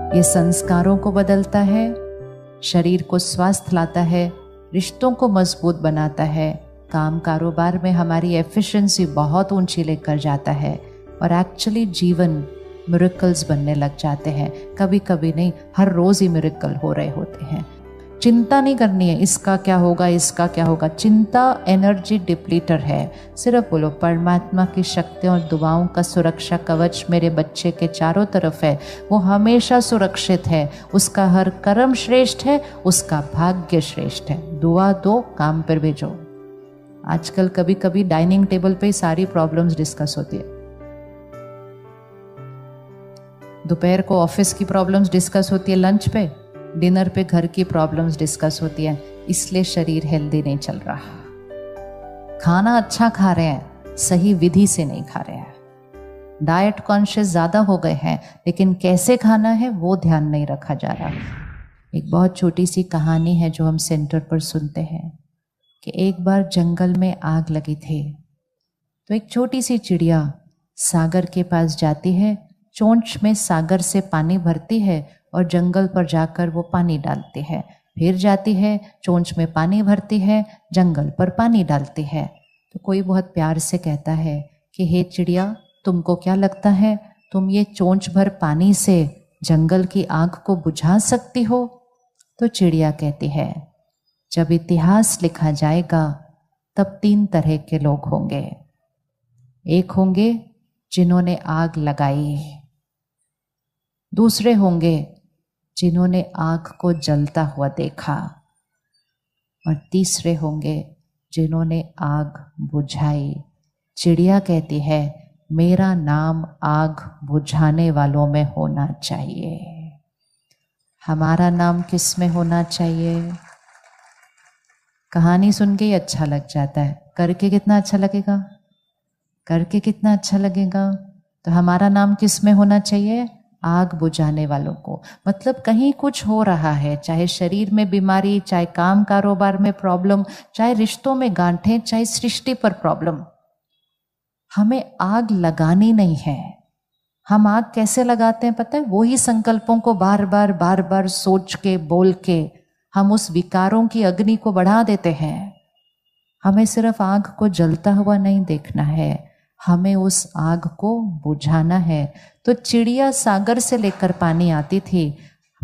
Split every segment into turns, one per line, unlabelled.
ये संस्कारों को बदलता है, शरीर को स्वस्थ लाता है, रिश्तों को मजबूत बनाता है, काम कारोबार में हमारी एफिशिएंसी बहुत ऊंची लेकर जाता है और एक्चुअली जीवन मिरेकल्स बनने लग जाते हैं। कभी कभी नहीं, हर रोज ही मिरेकल हो रहे होते हैं। चिंता नहीं करनी है इसका क्या होगा, इसका क्या होगा। चिंता एनर्जी डिप्लीटर है। सिर्फ बोलो परमात्मा की शक्तियों और दुआओं का सुरक्षा कवच मेरे बच्चे के चारों तरफ है, वो हमेशा सुरक्षित है, उसका हर कर्म श्रेष्ठ है, उसका भाग्य श्रेष्ठ है। दुआ दो, काम पर भेजो। आजकल कभी कभी डाइनिंग टेबल पे सारी प्रॉब्लम्स डिस्कस होती है। दोपहर को ऑफिस की प्रॉब्लम्स डिस्कस होती है, लंच पे, डिनर पे घर की प्रॉब्लम्स डिस्कस होती है। इसलिए शरीर हेल्दी नहीं चल रहा। खाना अच्छा खा रहे हैं, सही विधि से नहीं खा रहे हैं। डाइट कॉन्शियस ज्यादा हो गए हैं, लेकिन कैसे खाना है वो ध्यान नहीं रखा जा रहा। एक बहुत छोटी सी कहानी है जो हम सेंटर पर सुनते हैं कि एक बार जंगल में आग लगी थी, तो एक छोटी सी चिड़िया सागर के पास जाती है, चोंच में सागर से पानी भरती है और जंगल पर जाकर वो पानी डालती है। फिर जाती है, चोंच में पानी भरती है, जंगल पर पानी डालती है। तो कोई बहुत प्यार से कहता है कि हे चिड़िया, तुमको क्या लगता है तुम ये चोंच भर पानी से जंगल की आग को बुझा सकती हो? तो चिड़िया कहती है, जब इतिहास लिखा जाएगा तब 3 तरह के लोग होंगे। एक होंगे जिन्होंने आग लगाई, दूसरे होंगे जिन्होंने आग को जलता हुआ देखा, और तीसरे होंगे जिन्होंने आग बुझाई। चिड़िया कहती है, मेरा नाम आग बुझाने वालों में होना चाहिए। हमारा नाम किस में होना चाहिए? कहानी सुन के ही अच्छा लग जाता है, करके कितना अच्छा लगेगा, करके कितना अच्छा लगेगा। तो हमारा नाम किस में होना चाहिए? आग बुझाने वालों को। मतलब कहीं कुछ हो रहा है, चाहे शरीर में बीमारी, चाहे काम कारोबार में प्रॉब्लम, चाहे रिश्तों में गांठें, चाहे सृष्टि पर प्रॉब्लम, हमें आग लगानी नहीं है। हम आग कैसे लगाते हैं पता है? वही संकल्पों को बार बार सोच के बोल के हम उस विकारों की अग्नि को बढ़ा देते हैं। हमें सिर्फ आग को जलता हुआ नहीं देखना है, हमें उस आग को बुझाना है। तो चिड़िया सागर से लेकर पानी आती थी,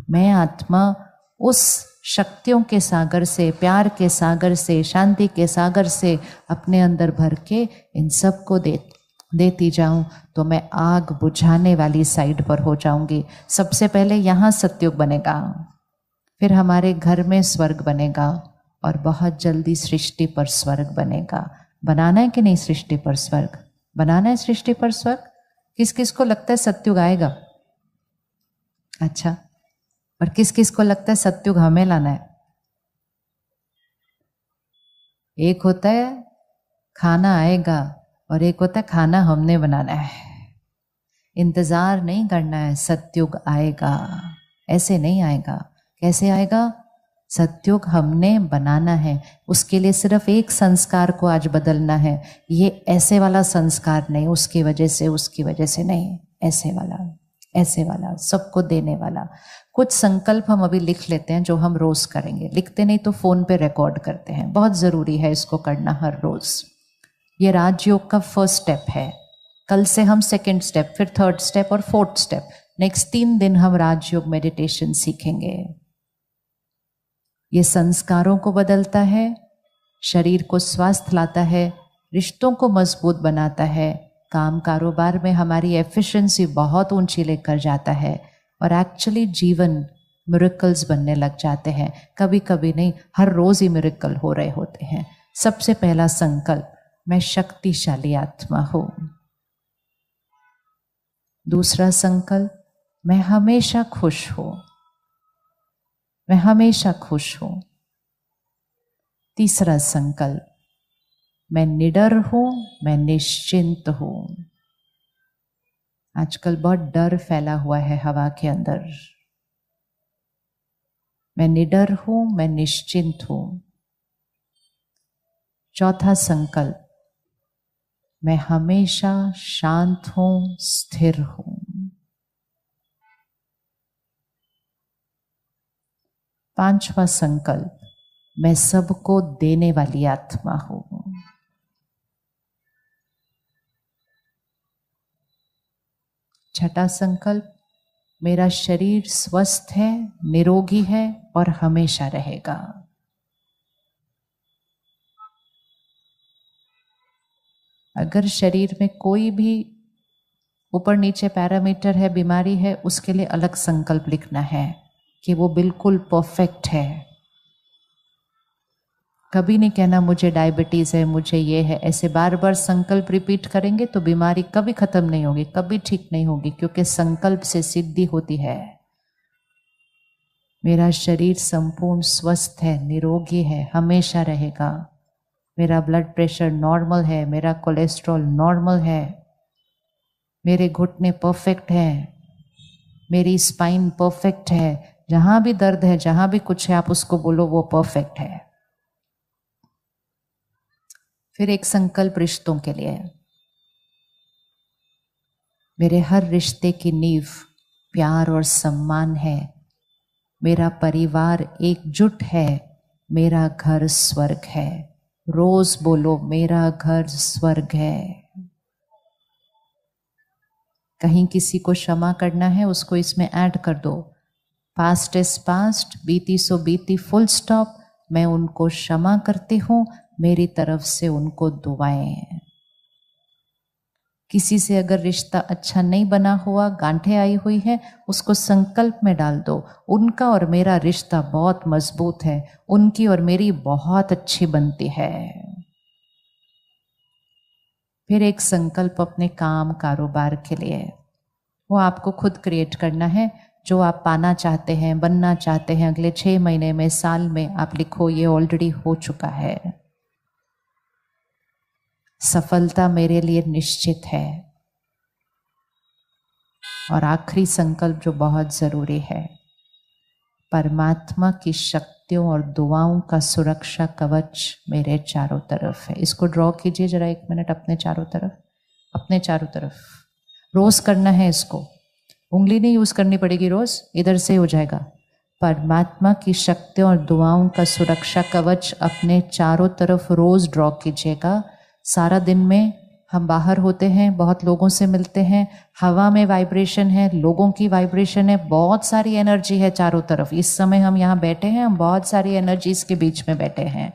मैं आत्मा उस शक्तियों के सागर से, प्यार के सागर से, शांति के सागर से अपने अंदर भर के इन सब को देती जाऊं, तो मैं आग बुझाने वाली साइड पर हो जाऊंगी। सबसे पहले यहाँ सत्युग बनेगा, फिर हमारे घर में स्वर्ग बनेगा, और बहुत जल्दी सृष्टि पर स्वर्ग बनेगा। बनाना है कि नहीं सृष्टि पर स्वर्ग? बनाना है सृष्टि पर स्वर्ग। किस किस को लगता है सत्युग आएगा? अच्छा, और किस किस को लगता है सत्युग हमें लाना है? एक होता है खाना आएगा और एक होता है खाना हमने बनाना है। इंतजार नहीं करना है, सत्युग आएगा। ऐसे नहीं आएगा। कैसे आएगा? सत्युग हमने बनाना है। उसके लिए सिर्फ एक संस्कार को आज बदलना है। ये ऐसे वाला संस्कार नहीं, उसकी वजह से नहीं, ऐसे वाला सबको देने वाला। कुछ संकल्प हम अभी लिख लेते हैं जो हम रोज करेंगे। लिखते नहीं तो फोन पे रिकॉर्ड करते हैं, बहुत जरूरी है इसको करना हर रोज। ये राजयोग का फर्स्ट स्टेप है। कल से हम सेकंड स्टेप, फिर थर्ड स्टेप और फोर्थ स्टेप। नेक्स्ट 3 दिन हम राजयोग मेडिटेशन सीखेंगे। ये संस्कारों को बदलता है, शरीर को स्वस्थ लाता है, रिश्तों को मजबूत बनाता है, काम कारोबार में हमारी एफिशिएंसी बहुत ऊंची लेकर जाता है, और एक्चुअली जीवन मिरेकल्स बनने लग जाते हैं। कभी कभी नहीं, हर रोज ही मिरेकल हो रहे होते हैं। सबसे पहला संकल्प, मैं शक्तिशाली आत्मा हूं। दूसरा संकल्प, मैं हमेशा खुश हूं, मैं हमेशा खुश हूं। तीसरा संकल्प, मैं निडर हूं, मैं निश्चिंत हूं। आजकल बहुत डर फैला हुआ है हवा के अंदर। मैं निडर हूं, मैं निश्चिंत हूं। चौथा संकल्प, मैं हमेशा शांत हूं, स्थिर हूं। 5वां संकल्प, मैं सबको देने वाली आत्मा हूं। 6वां संकल्प, मेरा शरीर स्वस्थ है, निरोगी है और हमेशा रहेगा। अगर शरीर में कोई भी ऊपर नीचे पैरामीटर है, बीमारी है, उसके लिए अलग संकल्प लिखना है कि वो बिल्कुल परफेक्ट है। कभी नहीं कहना मुझे डायबिटीज है, मुझे ये है। ऐसे बार बार संकल्प रिपीट करेंगे तो बीमारी कभी खत्म नहीं होगी, कभी ठीक नहीं होगी, क्योंकि संकल्प से सिद्धि होती है। मेरा शरीर संपूर्ण स्वस्थ है, निरोगी है, हमेशा रहेगा। मेरा ब्लड प्रेशर नॉर्मल है, मेरा कोलेस्ट्रॉल नॉर्मल है, मेरे घुटने परफेक्ट हैं, मेरी स्पाइन परफेक्ट है। जहां भी दर्द है, जहां भी कुछ है, आप उसको बोलो वो परफेक्ट है। फिर एक संकल्प रिश्तों के लिए, मेरे हर रिश्ते की नींव प्यार और सम्मान है। मेरा परिवार एकजुट है, मेरा घर स्वर्ग है। रोज बोलो मेरा घर स्वर्ग है। कहीं किसी को क्षमा करना है, उसको इसमें ऐड कर दो। पास्ट इज पास्ट, बीती सो बीती, फुल स्टॉप। मैं उनको क्षमा करती हूं, मेरी तरफ से उनको दुआएं। किसी से अगर रिश्ता अच्छा नहीं बना हुआ, गांठें आई हुई है, उसको संकल्प में डाल दो, उनका और मेरा रिश्ता बहुत मजबूत है, उनकी और मेरी बहुत अच्छी बनती है। फिर एक संकल्प अपने काम कारोबार के लिए, वो आपको खुद क्रिएट करना है। जो आप पाना चाहते हैं, बनना चाहते हैं, अगले 6 महीने में, साल में, आप लिखो ये ऑलरेडी हो चुका है। सफलता मेरे लिए निश्चित है। और आखिरी संकल्प जो बहुत जरूरी है, परमात्मा की शक्तियों और दुआओं का सुरक्षा कवच मेरे चारों तरफ है। इसको ड्रॉ कीजिए जरा 1 मिनट अपने चारों तरफ, अपने चारों तरफ। रोज करना है इसको, उंगली नहीं यूज करनी पड़ेगी, रोज इधर से हो जाएगा। परमात्मा की शक्तियों और दुआओं का सुरक्षा कवच अपने चारों तरफ रोज ड्रॉ कीजिएगा। सारा दिन में हम बाहर होते हैं, बहुत लोगों से मिलते हैं, हवा में वाइब्रेशन है, लोगों की वाइब्रेशन है, बहुत सारी एनर्जी है चारों तरफ। इस समय हम यहाँ बैठे हैं, हम बहुत सारी एनर्जीज के बीच में बैठे हैं।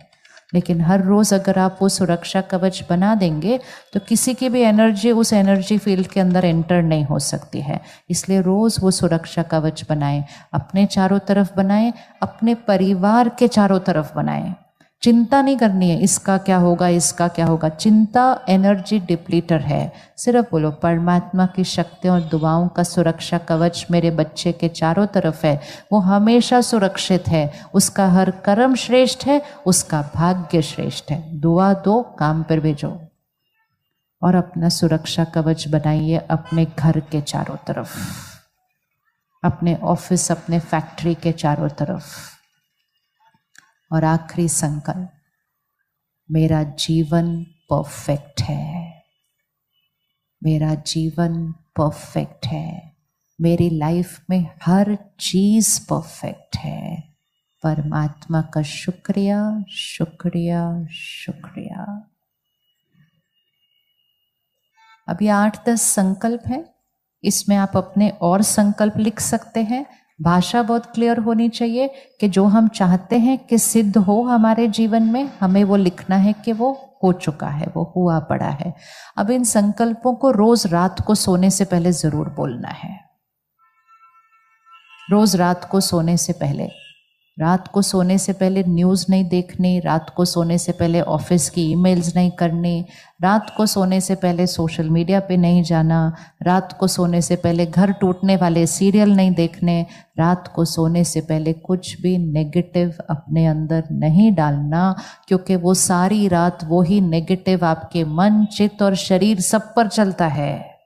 लेकिन हर रोज अगर आप वो सुरक्षा कवच बना देंगे तो किसी की भी एनर्जी उस एनर्जी फील्ड के अंदर एंटर नहीं हो सकती है। इसलिए रोज वो सुरक्षा कवच बनाएं, अपने चारों तरफ बनाएं, अपने परिवार के चारों तरफ बनाएं। चिंता नहीं करनी है इसका क्या होगा, इसका क्या होगा। चिंता एनर्जी डिप्लीटर है। सिर्फ बोलो परमात्मा की शक्तियों और दुआओं का सुरक्षा कवच मेरे बच्चे के चारों तरफ है, वो हमेशा सुरक्षित है, उसका हर कर्म श्रेष्ठ है, उसका भाग्य श्रेष्ठ है। दुआ दो, काम पर भेजो। और अपना सुरक्षा कवच बनाइए अपने घर के चारों तरफ, अपने ऑफिस, अपने फैक्ट्री के चारों तरफ। और आखिरी संकल्प, मेरा जीवन परफेक्ट है, मेरा जीवन परफेक्ट है, मेरी लाइफ में हर चीज परफेक्ट है। परमात्मा का शुक्रिया, शुक्रिया, शुक्रिया। अब ये 8-10 संकल्प है, इसमें आप अपने और संकल्प लिख सकते हैं। भाषा बहुत क्लियर होनी चाहिए कि जो हम चाहते हैं कि सिद्ध हो हमारे जीवन में, हमें वो लिखना है कि वो हो चुका है, वो हुआ पड़ा है। अब इन संकल्पों को रोज रात को सोने से पहले जरूर बोलना है। रोज रात को सोने से पहले, रात को सोने से पहले न्यूज़ नहीं देखनी, रात को सोने से पहले ऑफिस की ईमेल्स नहीं करनी, रात को सोने से पहले सोशल मीडिया पे नहीं जाना, रात को सोने से पहले घर टूटने वाले सीरियल नहीं देखने, रात को सोने से पहले कुछ भी नेगेटिव अपने अंदर नहीं डालना, क्योंकि वो सारी रात वो ही नेगेटिव आपके मन, चित्त और शरीर सब पर चलता है।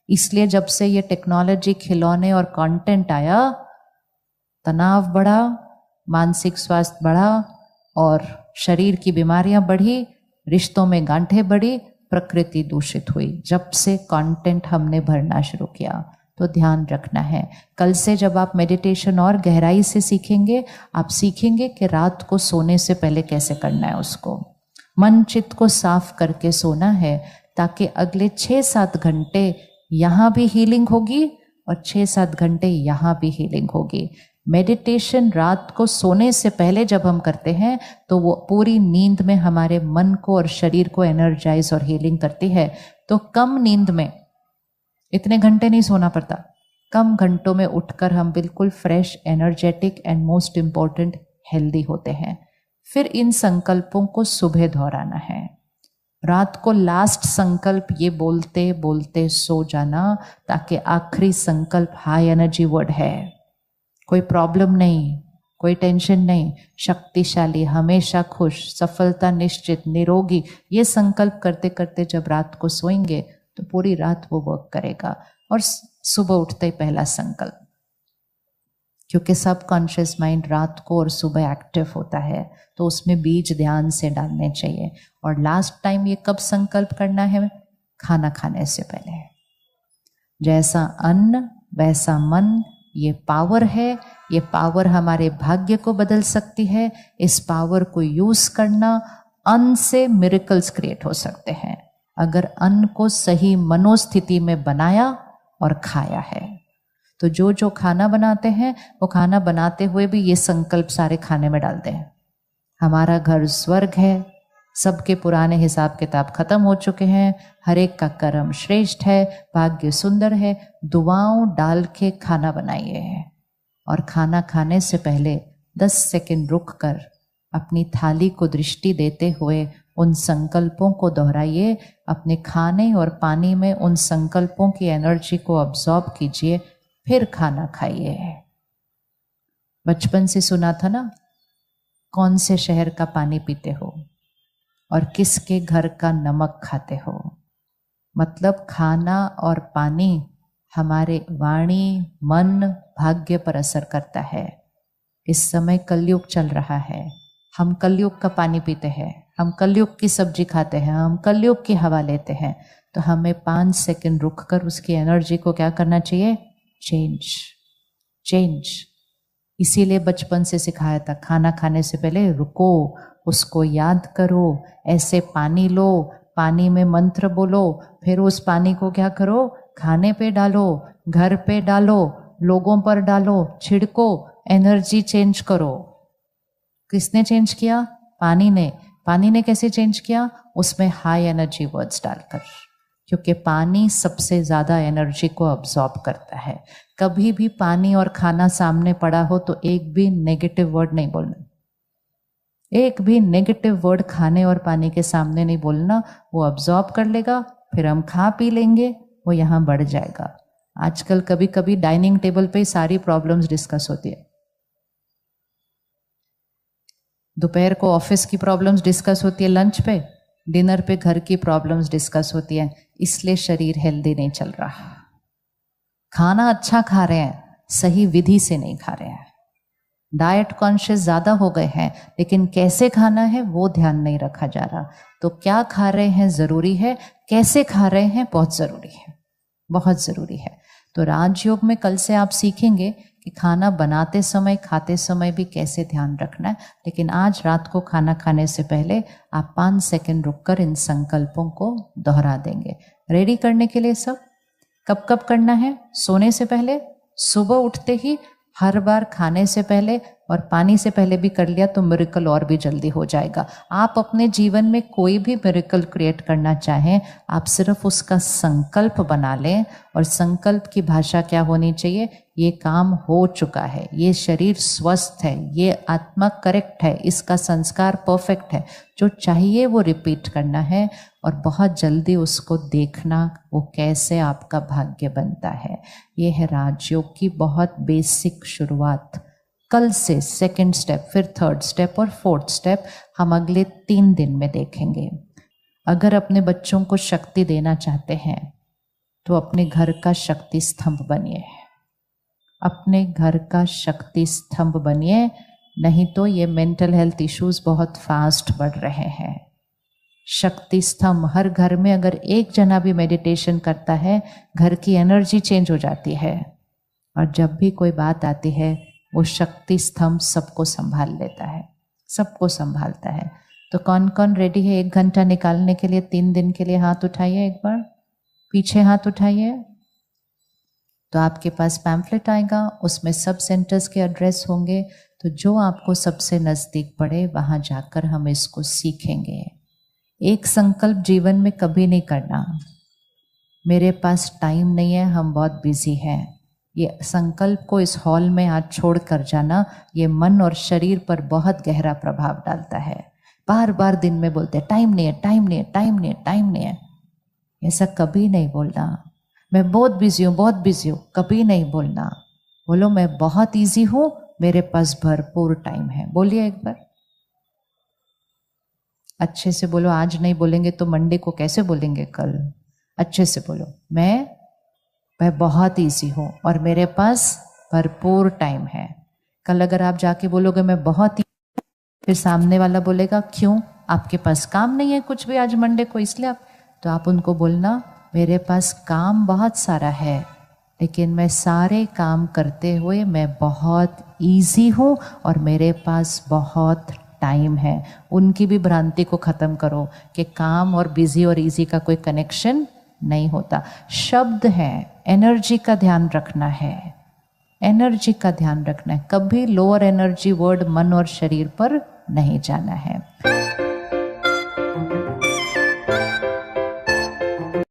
इसलिए जब से ये टेक्नोलॉजी, खिलौने और कंटेंट आया, तनाव बढ़ा, मानसिक स्वास्थ्य बढ़ा और शरीर की बीमारियां बढ़ी, रिश्तों में गांठें बढ़ी, प्रकृति दूषित हुई। जब से कंटेंट हमने भरना शुरू किया, तो ध्यान रखना है। कल से जब आप मेडिटेशन और गहराई से सीखेंगे, आप सीखेंगे कि रात को सोने से पहले कैसे करना है उसको। मन चित्त को साफ करके सोना है, ताकि अगले 6-7 घंटे यहाँ भी हीलिंग होगी और 6-7 घंटे यहाँ भी हीलिंग होगी। मेडिटेशन रात को सोने से पहले जब हम करते हैं तो वो पूरी नींद में हमारे मन को और शरीर को एनर्जाइज और हीलिंग करती है। तो कम नींद में, इतने घंटे नहीं सोना पड़ता, कम घंटों में उठकर हम बिल्कुल fresh, energetic and most important healthy होते हैं। फिर इन संकल्पों को सुबह दोहराना है। रात को लास्ट संकल्प ये बोलते बोलते सो जाना, ताकि आखिरी संकल्प हाई एनर्जी वर्ड है। कोई प्रॉब्लम नहीं, कोई टेंशन नहीं, शक्तिशाली, हमेशा खुश, सफलता निश्चित, निरोगी, ये संकल्प करते करते जब रात को सोएंगे तो पूरी रात वो वर्क करेगा। और सुबह उठते ही पहला संकल्प, क्योंकि सबकॉन्शियस माइंड रात को और सुबह एक्टिव होता है, तो उसमें बीज ध्यान से डालने चाहिए। और लास्ट टाइम ये कब संकल्प करना है? खाना खाने से पहले। जैसा अन्न वैसा मन, ये पावर है। ये पावर हमारे भाग्य को बदल सकती है। इस पावर को यूज करना, अन्न से मिरेकल्स क्रिएट हो सकते हैं अगर अन्न को सही मनोस्थिति में बनाया और खाया है। तो जो जो खाना बनाते हैं वो खाना बनाते हुए भी ये संकल्प सारे खाने में डालते हैं। हमारा घर स्वर्ग है, सबके पुराने हिसाब किताब खत्म हो चुके हैं, हर एक का कर्म श्रेष्ठ है, भाग्य सुंदर है। दुआओं डाल के खाना बनाइए और खाना खाने से पहले 10 सेकंड रुक कर अपनी थाली को दृष्टि देते हुए उन संकल्पों को दोहराइए। अपने खाने और पानी में उन संकल्पों की एनर्जी को अब्सॉर्ब कीजिए, फिर खाना खाइए। बचपन से सुना था ना, कौन से शहर का पानी पीते हो और किसके घर का नमक खाते हो। मतलब खाना और पानी हमारे वाणी, मन, भाग्य पर असर करता है। इस समय कलयुग चल रहा है, हम कलयुग का पानी पीते हैं, हम कलयुग की सब्जी खाते हैं, हम कलयुग की हवा लेते हैं। तो हमें 5 सेकंड रुककर उसकी एनर्जी को क्या करना चाहिए? चेंज। इसीलिए बचपन से सिखाया था, खाना खाने से पहले रुको, उसको याद करो, ऐसे पानी लो, पानी में मंत्र बोलो, फिर उस पानी को क्या करो? खाने पे डालो, घर पे डालो, लोगों पर डालो, छिड़को, एनर्जी चेंज करो। किसने चेंज किया? पानी ने। पानी ने कैसे चेंज किया? उसमें हाई एनर्जी वर्ड्स डालकर, क्योंकि पानी सबसे ज्यादा एनर्जी को अब्सॉर्ब करता है। कभी भी पानी और खाना सामने पड़ा हो तो एक भी नेगेटिव वर्ड नहीं बोलना, एक भी नेगेटिव वर्ड खाने और पानी के सामने नहीं बोलना। वो अब्सॉर्ब कर लेगा, फिर हम खा पी लेंगे, वो यहाँ बढ़ जाएगा। आजकल कभी कभी डाइनिंग टेबल पे सारी प्रॉब्लम्स डिस्कस होती है। दोपहर को ऑफिस की प्रॉब्लम्स डिस्कस होती है, लंच पे, डिनर पे घर की प्रॉब्लम्स डिस्कस होती है। इसलिए शरीर हेल्दी नहीं चल रहा। खाना अच्छा खा रहे हैं, सही विधि से नहीं खा रहे हैं। डाइट कॉन्शियस ज़्यादा हो गए हैं, लेकिन कैसे खाना है वो ध्यान नहीं रखा जा रहा। तो क्या खा रहे हैं ज़रूरी है, कैसे खा रहे हैं बहुत ज़रूरी है, बहुत ज़रूरी है। तो राजयोग में कल से आप सीखेंगे कि खाना बनाते समय, खाते समय भी कैसे ध्यान रखना है। लेकिन आज रात को खाना खाने से पहले आप 5 सेकंड रुककर इन संकल्पों को दोहरा देंगे। रेडी करने के लिए सब कब कब करना है? सोने से पहले, सुबह उठते ही, हर बार खाने से पहले और पानी से पहले भी कर लिया तो मिरेकल और भी जल्दी हो जाएगा। आप अपने जीवन में कोई भी मिरेकल क्रिएट करना चाहें, आप सिर्फ उसका संकल्प बना लें। और संकल्प की भाषा क्या होनी चाहिए? ये काम हो चुका है, ये शरीर स्वस्थ है, ये आत्मा करेक्ट है, इसका संस्कार परफेक्ट है। जो चाहिए वो रिपीट करना है और बहुत जल्दी उसको देखना वो कैसे आपका भाग्य बनता है। ये है राजयोग की बहुत बेसिक शुरुआत। कल से सेकंड स्टेप, फिर थर्ड स्टेप और फोर्थ स्टेप हम अगले 3 दिन में देखेंगे। अगर अपने बच्चों को शक्ति देना चाहते हैं तो अपने घर का शक्ति स्तंभ बनिए, अपने घर का शक्ति स्तंभ बनिए। नहीं तो ये मेंटल हेल्थ इश्यूज बहुत फास्ट बढ़ रहे हैं। शक्ति स्तंभ, हर घर में अगर एक जना भी मेडिटेशन करता है, घर की एनर्जी चेंज हो जाती है। और जब भी कोई बात आती है, वो शक्ति स्तंभ सबको संभाल लेता है, सबको संभालता है। तो कौन कौन रेडी है 1 घंटा निकालने के लिए, 3 दिन के लिए? हाथ उठाइए, एक बार पीछे हाथ उठाइए। तो आपके पास पैम्फलेट आएगा, उसमें सब सेंटर्स के एड्रेस होंगे। तो जो आपको सबसे नज़दीक पड़े वहाँ जाकर हम इसको सीखेंगे। एक संकल्प जीवन में कभी नहीं करना, मेरे पास टाइम नहीं है, हम बहुत बिजी हैं। ये संकल्प को इस हॉल में आज छोड़ कर जाना, ये मन और शरीर पर बहुत गहरा प्रभाव डालता है। बार बार दिन में बोलते हैं टाइम नहीं है, टाइम नहीं है, टाइम नहीं है, टाइम नहीं है। ऐसा कभी नहीं बोलना, मैं बहुत बिजी हूँ, बहुत बिजी हूँ, कभी नहीं बोलना। बोलो मैं बहुत इजी हूँ, मेरे पास भरपूर टाइम है। बोलिए एक बार अच्छे से बोलो। आज नहीं बोलेंगे तो मंडे को कैसे बोलेंगे कल? अच्छे से बोलो, मैं बहुत इजी हूँ और मेरे पास भरपूर टाइम है। कल अगर आप जाके बोलोगे मैं बहुत, फिर सामने वाला बोलेगा क्यों, आपके पास काम नहीं है कुछ भी आज मंडे को, इसलिए आप, तो आप उनको बोलना मेरे पास काम बहुत सारा है, लेकिन मैं सारे काम करते हुए मैं बहुत इजी हूँ और मेरे पास बहुत टाइम है। उनकी भी भ्रांति को ख़त्म करो कि काम और बिजी और इजी का कोई कनेक्शन नहीं होता। शब्द है, एनर्जी का ध्यान रखना है, एनर्जी का ध्यान रखना है। कभी लोअर एनर्जी वर्ड मन और शरीर पर नहीं जाना है।